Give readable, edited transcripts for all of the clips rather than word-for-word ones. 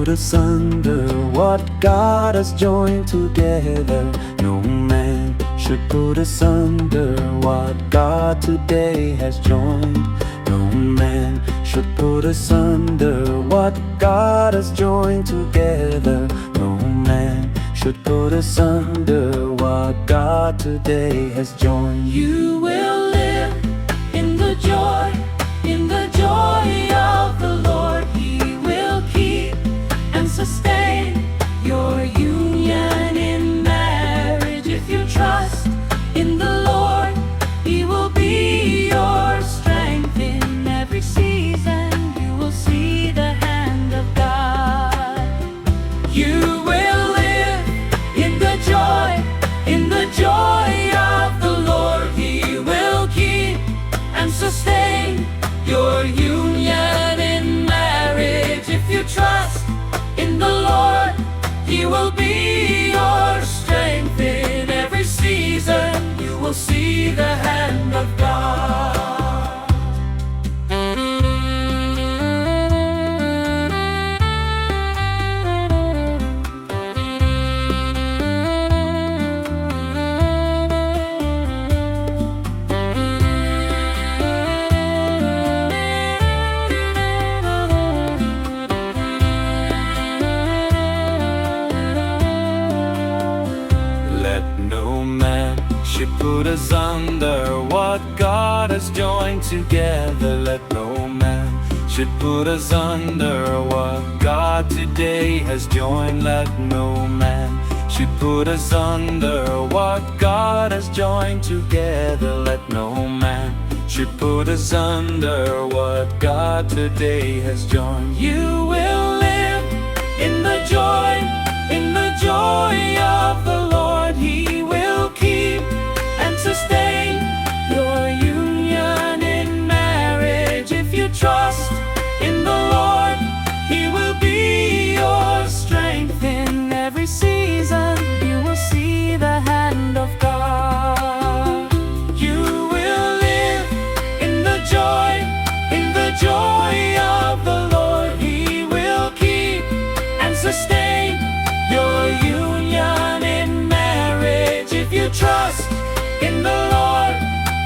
asunder what God has joined together. No man should put asunder what God today has joined. No man should put asunder what God has joined together. No man should put asunder what God today has joined. You will live in the joy of the Lord. He will keep and sustain your union in marriage. If you trust in the Lord, He will be your strength in every season. You will see the hand of God. You will live in the joy of the Lord. He will keep and sustain your union in marriage. If you trust in the Lord, He will be your strength in every season. You will see the hand of God. No man should put asunder what God has joined together. Let no man should put asunder what God today has joined. Let no man should put asunder what God has joined together. Let no man should put asunder what God today has joined. You will live in the joy of the Lord. He will keep and sustain your union in marriage. If you trust in the Lord, He will be your strength in every season. You will see the hand of God. You will live in the joy of the Lord. He will keep and sustain your union in marriage. If you trust in the Lord,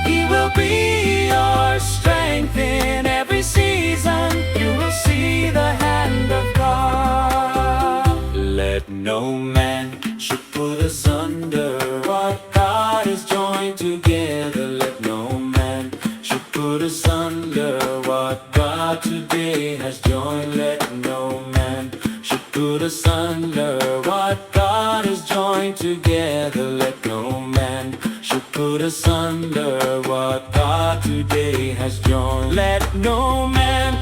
He will be your strength in every season. You will see the hand of God. Let no man should put asunder what God has joined together. Let no man should put asunder what God today has joined. Let no man should put asunder what God has joined together. Let no man should put asunder what God today has joined. Let no man